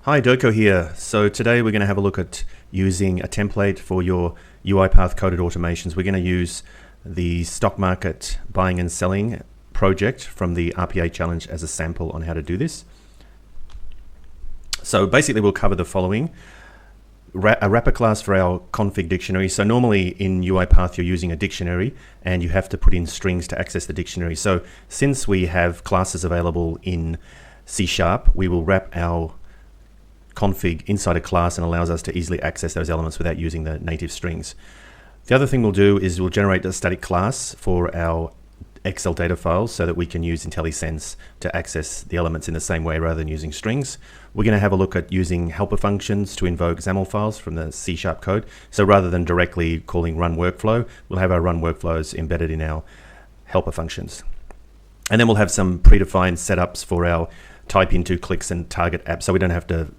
Hi, Doko here. So today we're going to have a look at using a template for your UiPath Coded Automations. We're going to use the stock market buying and selling project from the RPA challenge as a sample on how to do this. So basically we'll cover the following. A wrapper class for our config dictionary. So normally in UiPath you're using a dictionary and you have to put in strings to access the dictionary. So since we have classes available in C#, we will wrap our config inside a class and allows us to easily access those elements without using the native strings. The other thing we'll do is we'll generate a static class for our Excel data files so that we can use IntelliSense to access the elements in the same way rather than using strings. We're going to have a look at using helper functions to invoke XAML files from the C# code. So rather than directly calling run workflow, we'll have our run workflows embedded in our helper functions. And then we'll have some predefined setups for our type into, clicks and target apps so we don't have to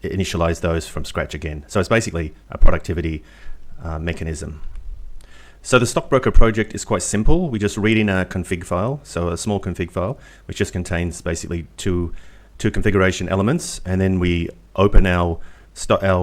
initialize those from scratch again. So it's basically a productivity mechanism. So the stockbroker project is quite simple. We just read in a config file, so a small config file, which just contains basically two configuration elements, and then we open our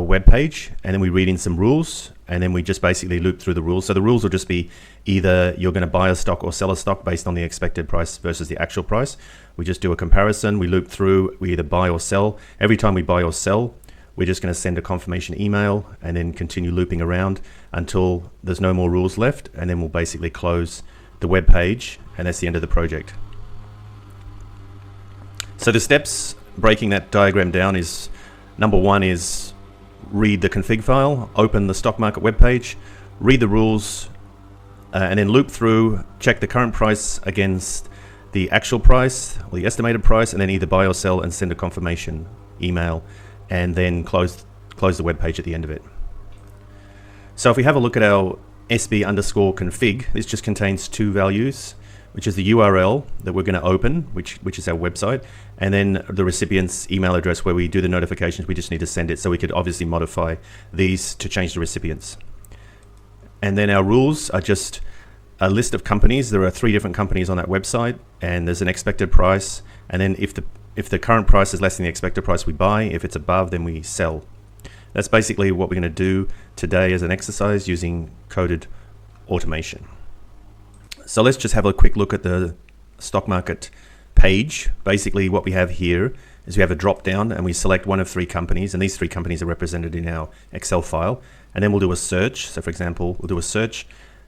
web page, and then we read in some rules, and then we just basically loop through the rules. So the rules will just be either you're going to buy a stock or sell a stock based on the expected price versus the actual price. We just do a comparison, we loop through, we either buy or sell. Every time we buy or sell, we're just going to send a confirmation email and then continue looping around until there's no more rules left, and then we'll basically close the web page, and that's the end of the project. So the steps breaking that diagram down is, number one is read the config file, open the stock market web page, read the rules, and then loop through, check the current price against the actual price or the estimated price, and then either buy or sell and send a confirmation email, and then close the web page at the end of it. So if we have a look at our sb_config, this just contains two values, which is the URL that we're going to open, which is our website, and then the recipient's email address where we do the notifications. We just need to send it, so we could obviously modify these to change the recipients. And then our rules are just a list of companies. There are 3 different companies on that website, and there's an expected price, and then if the current price is less than the expected price, we buy. If it's above, then we sell. That's basically what we're going to do today as an exercise using coded automation. So let's just have a quick look at the stock market page. Basically what we have here is we have a drop down and we select one of 3 companies, and these 3 companies are represented in our Excel file, and then we'll do a search. So for example, we'll do a search.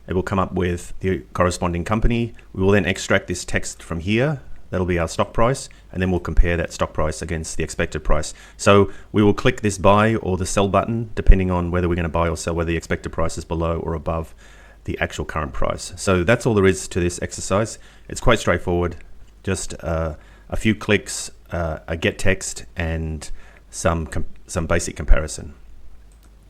It will come up with the corresponding company. We will then extract this text from here. That'll be our stock price, and then we'll compare that stock price against the expected price. So we will click this buy or the sell button depending on whether we're going to buy or sell, whether the expected price is below or above the actual current price. So that's all there is to this exercise. It's quite straightforward. Just a few clicks, a get text, and some basic comparison.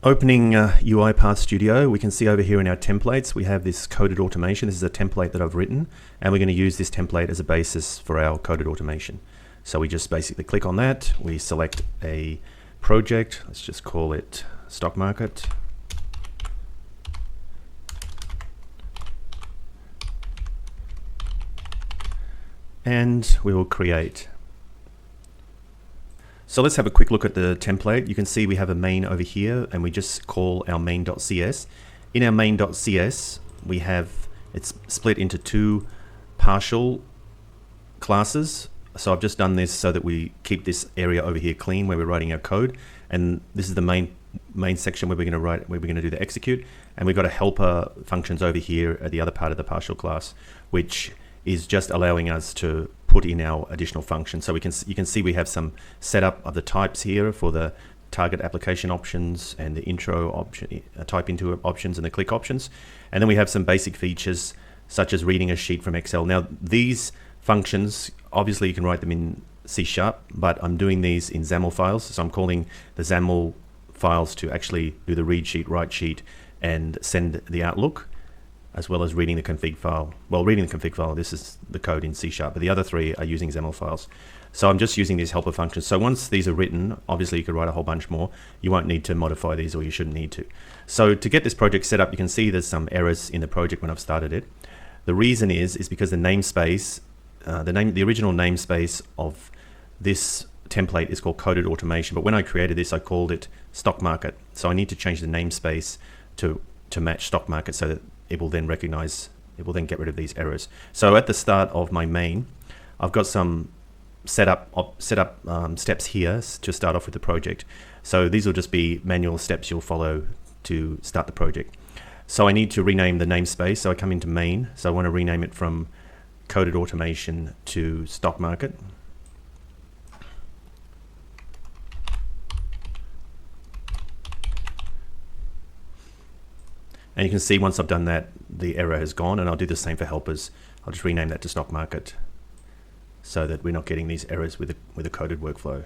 Opening UiPath Studio, we can see over here in our templates, we have this coded automation. This is a template that I've written, and we're going to use this template as a basis for our coded automation. So we just basically click on that. We select a project. Let's just call it stock market. And we will create. So let's have a quick look at the template. You can see we have a main over here, and we just call our main.cs. In our main.cs, we have it's split into 2 partial classes. So I've just done this so that we keep this area over here clean where we're writing our code. And this is the main section where we're going to do the execute. And we've got a helper functions over here at the other part of the partial class, which is just allowing us to put in our additional functions. So you can see we have some setup of the types here for the target application options and the intro option, type into options, and the click options. And then we have some basic features such as reading a sheet from Excel. Now these functions, obviously you can write them in C#, but I'm doing these in XAML files. So I'm calling the XAML files to actually do the read sheet, write sheet, and send the outlook, as well as reading the config file. Well, reading the config file, this is the code in C#, but the other 3 are using XAML files. So I'm just using these helper functions. So once these are written, obviously you could write a whole bunch more. You won't need to modify these, or you shouldn't need to. So to get this project set up, you can see there's some errors in the project when I've started it. The reason is because the namespace, the original namespace of this template is called Coded Automation, but when I created this, I called it Stock Market. So I need to change the namespace to match Stock Market so that it will then recognize, it will then get rid of these errors. So at the start of my main, I've got some setup steps here to start off with the project. So these will just be manual steps you'll follow to start the project. So I need to rename the namespace. So I come into main. So I want to rename it from Coded Automation to Stock Market. And you can see once I've done that, the error has gone, and I'll do the same for helpers. I'll just rename that to Stock Market so that we're not getting these errors with a coded workflow.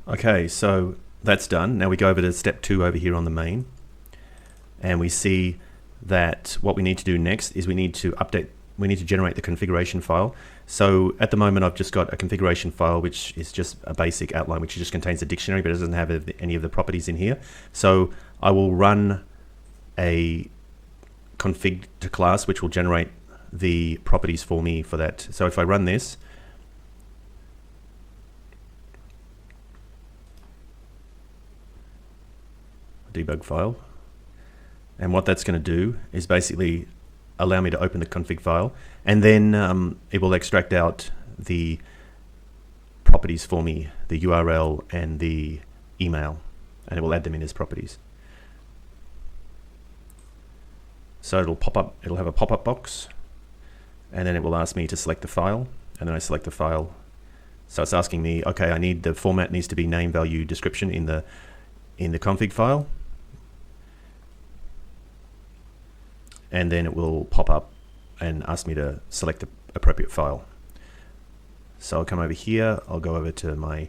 Okay, so that's done. Now we go over to step 2 over here on the main, and we see that what we need to do next is we need to generate the configuration file. So at the moment I've just got a configuration file which is just a basic outline which just contains a dictionary, but it doesn't have any of the properties in here. So I will run a config to class which will generate the properties for me for that. So if I run this, debug file, and what that's going to do is basically allow me to open the config file, and then it will extract out the properties for me, the URL and the email, and it will add them in as properties. So it'll pop up, it'll have a pop-up box, and then it will ask me to select the file, and then I select the file. So it's asking me, okay, I need the format needs to be name, value, description in the config file. And then it will pop up and ask me to select the appropriate file. So I'll come over here, I'll go over to my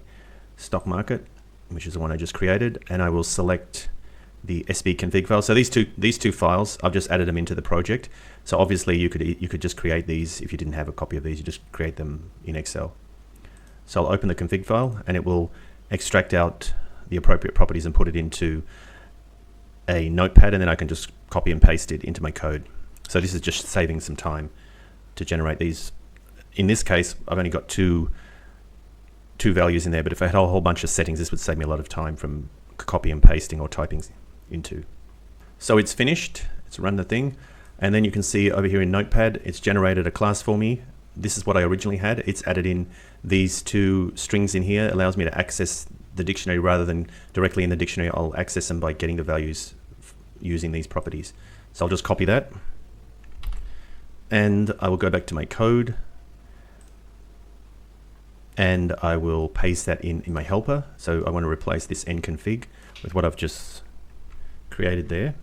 Stock Market, which is the one I just created, and I will select the SB config file. So these two files, I've just added them into the project. So obviously you could just create these if you didn't have a copy of these, you just create them in Excel. So I'll open the config file, and it will extract out the appropriate properties and put it into a notepad, and then I can just copy and paste it into my code. So this is just saving some time to generate these. In this case, I've only got two values in there, but if I had a whole bunch of settings, this would save me a lot of time from copy and pasting or typing into. So it's finished, it's run the thing, and then you can see over here in Notepad, it's generated a class for me. This is what I originally had. It's added in these two strings in here, allows me to access the dictionary rather than directly in the dictionary. I'll access them by getting the values using these properties. So I'll just copy that, and I will go back to my code, and I will paste that in my helper. So I want to replace this nconfig with what I've just created there.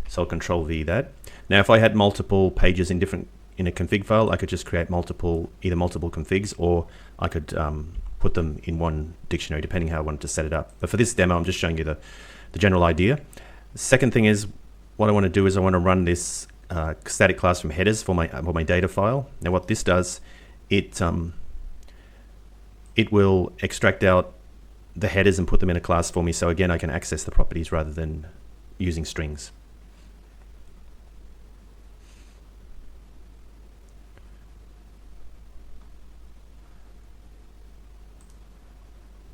So I'll Control V that. Now if I had multiple pages in a config file, I could just create either multiple configs, or I could put them in one dictionary depending how I wanted to set it up. But for this demo, I'm just showing you the general idea. The second thing is, what I want to do is I want to run this static class from headers for my data file. Now what this does, it will extract out the headers and put them in a class for me. So again, I can access the properties rather than using strings.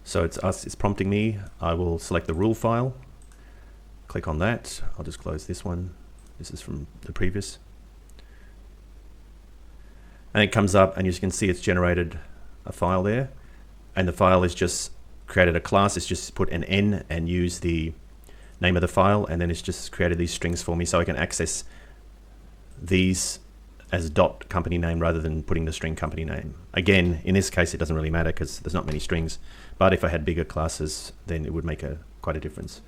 So it's prompting me. I will select the rule file, click on that. I'll just close this one. This is from the previous. And it comes up, and you can see it's generated a file there. And the file is just created a class. It's just put an N and use the name of the file, and then it's just created these strings for me, so I can access these as dot company name rather than putting the string company name. Again, in this case, it doesn't really matter because there's not many strings, but if I had bigger classes, then it would make quite a difference.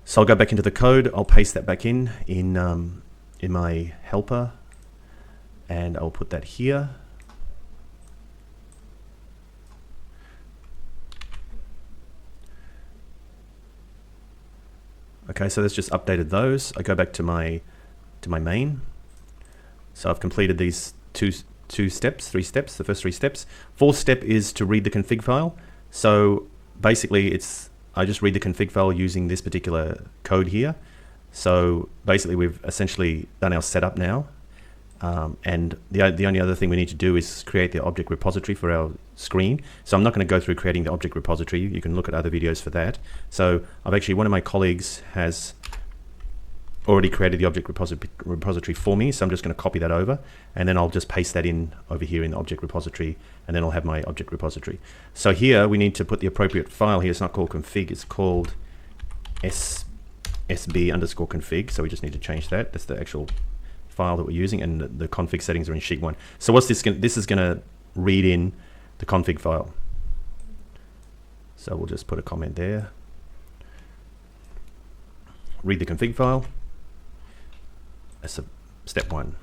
So I'll go back into the code, I'll paste that back in my helper, and I'll put that here. Okay, so that's just updated those. I go back to my main. So I've completed these two three steps, the first 3 steps. Fourth step is to read the config file. So basically I just read the config file using this particular code here. So basically we've essentially done our setup now. And the only other thing we need to do is create the object repository for our screen. So I'm not going to go through creating the object repository. You can look at other videos for that. So one of my colleagues has already created the object repository for me. So I'm just going to copy that over, and then I'll just paste that in over here in the object repository, and then I'll have my object repository. So here we need to put the appropriate file here. It's not called config, it's called sb_config. So we just need to change that. That's the actual file that we're using, and the config settings are in sheet 1. So what's this this is going to read in the config file. So we'll just put a comment there. Read the config file. That's step 1.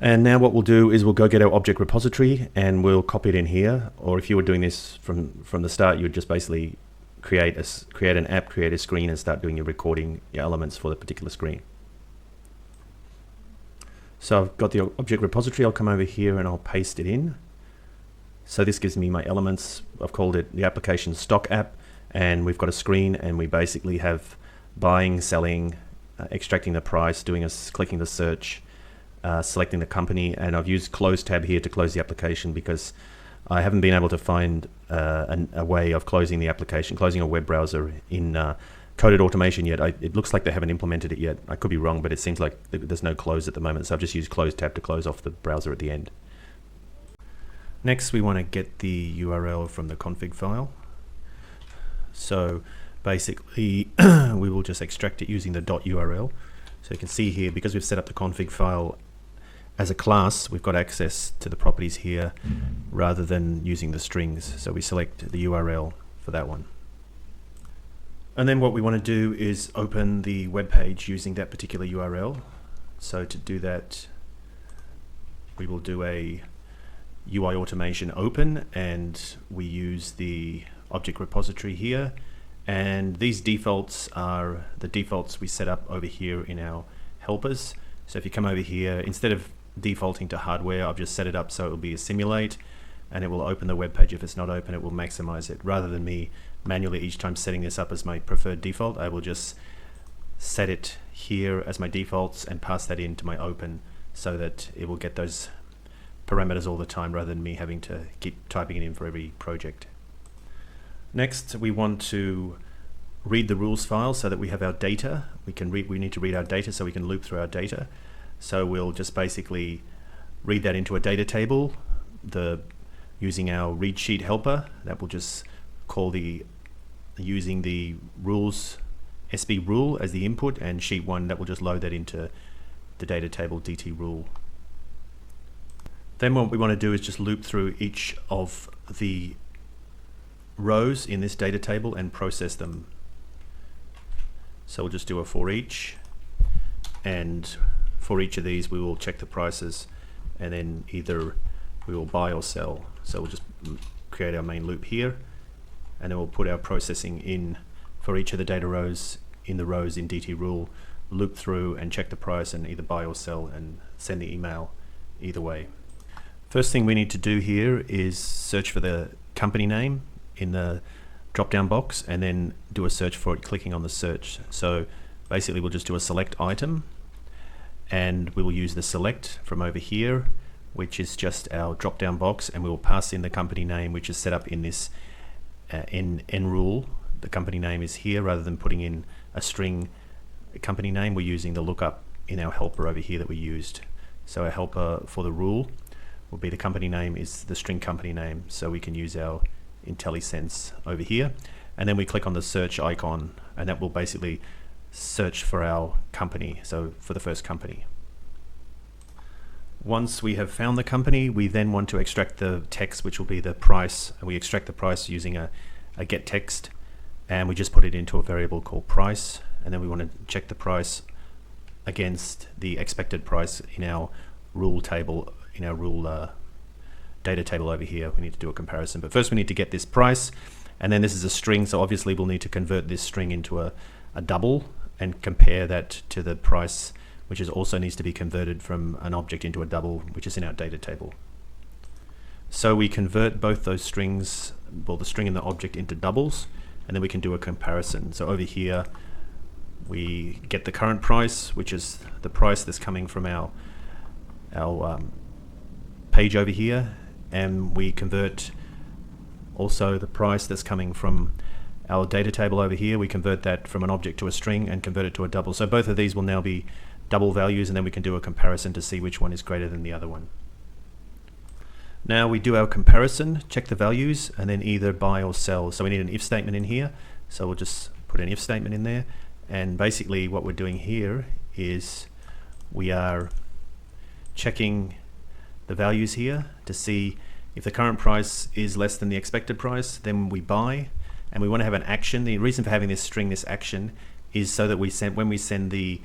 And now what we'll do is we'll go get our object repository and we'll copy it in here. Or if you were doing this from the start, you would just basically create an app, create a screen, and start doing your recording your elements for the particular screen. So I've got the object repository. I'll come over here and I'll paste it in. So this gives me my elements. I've called it the application stock app, and we've got a screen, and we basically have buying, selling, extracting the price, clicking the search, selecting the company, and I've used close tab here to close the application because I haven't been able to find a way of closing the application, closing a web browser in Coded Automation yet. It looks like they haven't implemented it yet. I could be wrong, but it seems like there's no close at the moment, so I've just used close tab to close off the browser at the end. Next, we want to get the URL from the config file. So basically, we will just extract it using the .url. So you can see here, because we've set up the config file as a class, we've got access to the properties here rather than using the strings. So we select the URL for that one. And then what we want to do is open the web page using that particular URL. So to do that, we will do a UI automation open, and we use the object repository here. And these defaults are the defaults we set up over here in our helpers. So if you come over here, instead of defaulting to hardware, I've just set it up so it will be a simulate, and it will open the web page. If it's not open, it will maximize it. Rather than me manually each time setting this up as my preferred default, I will just set it here as my defaults and pass that into my open so that it will get those parameters all the time rather than me having to keep typing it in for every project. Next, we want to read the rules file so that we have our data. We need to read our data so we can loop through our data. So we'll just basically read that into a data table using our read sheet helper. That will just call using the rules SB rule as the input, and sheet 1 that will just load that into the data table DT rule. Then what we want to do is just loop through each of the rows in this data table and process them. So we'll just do a for each, and for each of these we will check the prices, and then either we will buy or sell. So we'll just create our main loop here, and then we'll put our processing in for each of the data rows in the rows in DT rule, loop through and check the price and either buy or sell and send the email either way. First thing we need to do here is search for the company name in the drop down box, and then do a search for it clicking on the search. So basically we'll just do a select item, and we will use the select from over here, which is just our drop down box, and we will pass in the company name, which is set up in this n rule. The company name is here rather than putting in a string company name. We're using the lookup in our helper over here that we used. So our helper for the rule will be the company name is the string company name, so we can use our IntelliSense over here, and then we click on the search icon, and that will basically search for our company, so for the first company. Once we have found the company, we then want to extract the text, which will be the price, and we extract the price using a get text, and we just put it into a variable called price, and then we want to check the price against the expected price in our rule table, in our rule data table over here. We need to do a comparison, but first we need to get this price, and then this is a string, so obviously we'll need to convert this string into a double, and compare that to the price, which also needs to be converted from an object into a double, which is in our data table. So we convert both those strings, well, the string and the object, into doubles, and then we can do a comparison. So over here we get the current price, which is the price that's coming from our page over here, and we convert also the price that's coming from our data table over here. We convert that from an object to a string and convert it to a double. So both of these will now be double values, and then we can do a comparison to see which one is greater than the other one. Now we do our comparison, check the values, and then either buy or sell. So we need an if statement in here, so we'll just put an if statement in there, and basically what we're doing here is we are checking the values here to see if the current price is less than the expected price. Then we buy, and we want to have an action. The reason for having this string, this action, is so that when we send the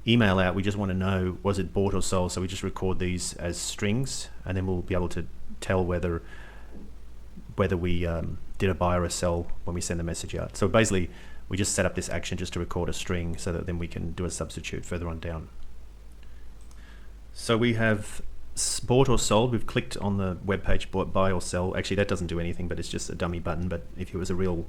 email out, we just want to know, was it bought or sold? So we just record these as strings, and then we'll be able to tell whether we did a buy or a sell when we send the message out. So basically we just set up this action just to record a string so that then we can do a substitute further on down. So we have bought or sold. We've clicked on the web page, buy or sell. Actually that doesn't do anything, but it's just a dummy button, but if it was a real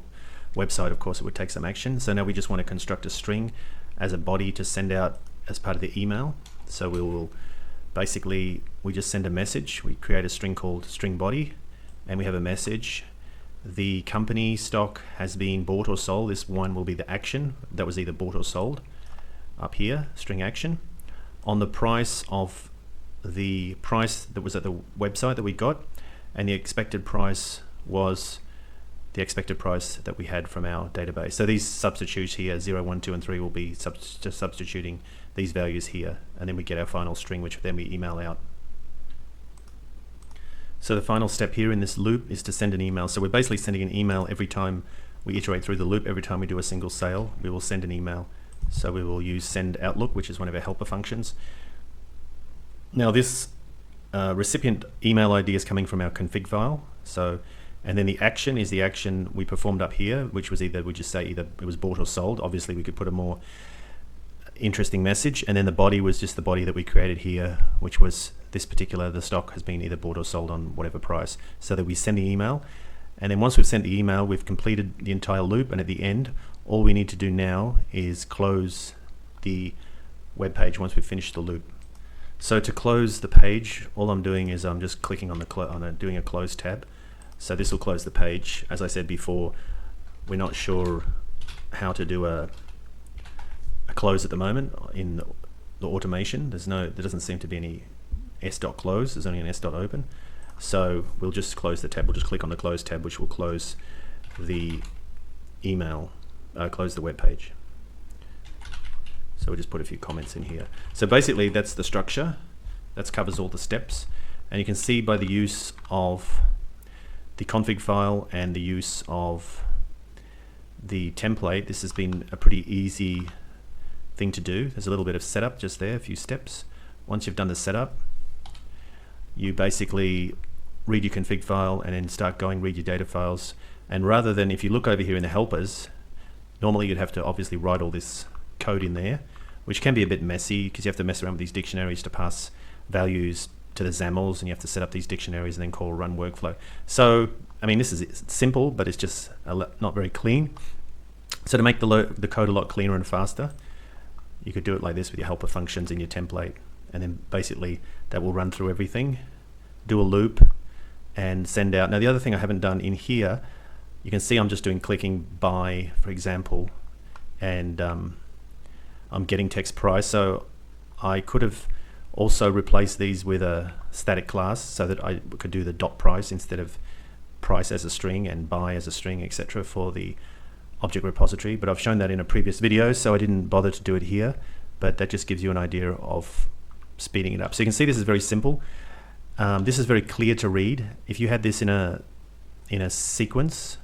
website, of course it would take some action. So now we just want to construct a string as a body to send out as part of the email. So we will basically, we just send a message. We create a string called string body, and we have a message. The company stock has been bought or sold. This one will be the action that was either bought or sold up here, string action. On the price of the price that was at the website that we got, and the expected price was the expected price that we had from our database. So these substitutes here, 0, 1, 2, and 3, will be just substituting these values here, and then we get our final string, which then we email out. So the final step here in this loop is to send an email. So we're basically sending an email every time we iterate through the loop. Every time we do a single sale, we will send an email. So we will use send outlook, which is one of our helper functions. Now this recipient email ID is coming from our config file. And then the action is the action we performed up here, which was either, we just say either it was bought or sold. Obviously we could put a more interesting message, and then the body was just the body that we created here, which was this particular, the stock has been either bought or sold on whatever price, so that we send the email. And then once we've sent the email, we've completed the entire loop, and at the end all we need to do now is close the web page once we've finished the loop. So to close the page, all I'm doing is I'm just clicking on doing a close tab. So this will close the page. As I said before, we're not sure how to do a close at the moment in the automation. There doesn't seem to be any s.close, there's only an s.open. So we'll just close the tab. We'll just click on the close tab, which will close the email, close the web page. So we'll just put a few comments in here. So basically that's the structure. That covers all the steps. And you can see by the use of the config file and the use of the template, this has been a pretty easy thing to do. There's a little bit of setup just there, a few steps. Once you've done the setup, you basically read your config file and then start going, read your data files. And rather than, if you look over here in the helpers, normally you'd have to obviously write all this code in there, which can be a bit messy because you have to mess around with these dictionaries to pass values to the XAMLs, and you have to set up these dictionaries and then call run workflow. So, I mean, this is simple, but it's just not very clean. So to make the code a lot cleaner and faster, you could do it like this with your helper functions in your template, and then basically that will run through everything, do a loop, and send out. Now the other thing I haven't done in here, you can see I'm just doing clicking buy, for example, and I'm getting text price. So I could have also replaced these with a static class so that I could do the dot price instead of price as a string and buy as a string, etc. for the object repository, but I've shown that in a previous video, so I didn't bother to do it here, but that just gives you an idea of speeding it up. So you can see this is very simple. This is very clear to read. If you had this in a sequence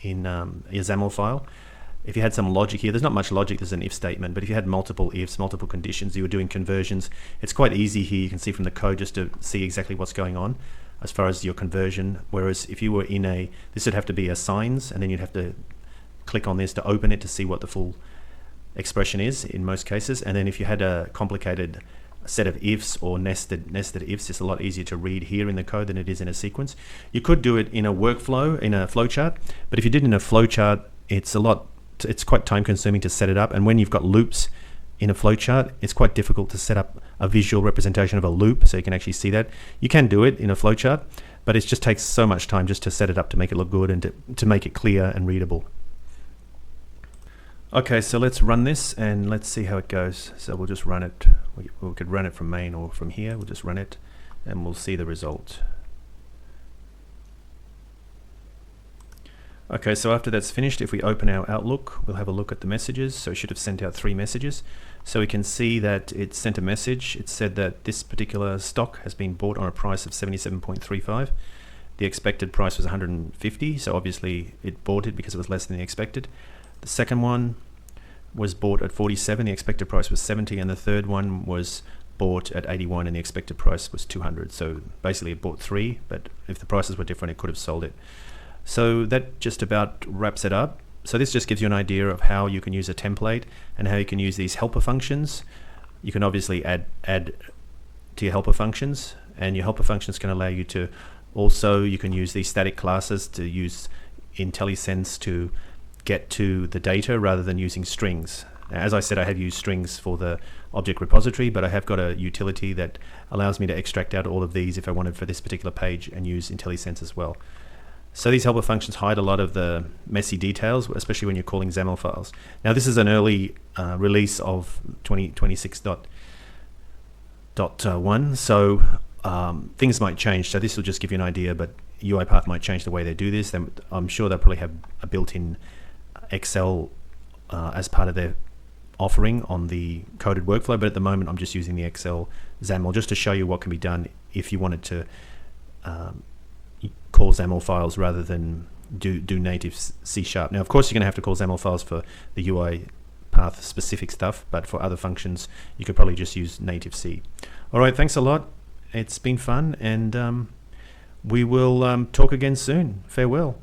in your XAML file, if you had some logic here, there's not much logic, there's an if statement, but if you had multiple ifs, multiple conditions, you were doing conversions, it's quite easy here, you can see from the code just to see exactly what's going on as far as your conversion. Whereas if you were in this would have to be a signs, and then you'd have to click on this to open it to see what the full expression is in most cases. And then if you had a complicated set of ifs or nested ifs, it's a lot easier to read here in the code than it is in a sequence. You could do it in a workflow, in a flowchart, but if you did it in a flowchart, it's quite time consuming to set it up. And when you've got loops in a flowchart, it's quite difficult to set up a visual representation of a loop so you can actually see that. You can do it in a flowchart, but it just takes so much time just to set it up to make it look good and to make it clear and readable. Okay, so let's run this and let's see how it goes. So we'll just run it. We could run it from main or from here. We'll just run it and we'll see the result. Okay, so after that's finished, if we open our Outlook, we'll have a look at the messages. So it should have sent out 3 messages. So we can see that it sent a message. It said that this particular stock has been bought on a price of 77.35. The expected price was 150, so obviously it bought it because it was less than the expected. The second one was bought at 47, the expected price was 70, and the third one was bought at 81 and the expected price was 200. So basically it bought 3, but if the prices were different, it could have sold it. So that just about wraps it up. So this just gives you an idea of how you can use a template and how you can use these helper functions. You can obviously add to your helper functions, and your helper functions can allow you to also, you can use these static classes to use IntelliSense to get to the data rather than using strings. As I said, I have used strings for the object repository, but I have got a utility that allows me to extract out all of these if I wanted for this particular page and use IntelliSense as well. So these helper functions hide a lot of the messy details, especially when you're calling XAML files. Now this is an early release of 2026.1, so things might change. So this will just give you an idea, but UiPath might change the way they do this. I'm sure they'll probably have a built-in Excel as part of their offering on the coded workflow, but at the moment I'm just using the Excel XAML just to show you what can be done if you wanted to call XAML files rather than do native C#. Now of course you're going to have to call XAML files for the UiPath specific stuff, but for other functions you could probably just use native C. Alright, thanks a lot. It's been fun, and we will talk again soon. Farewell.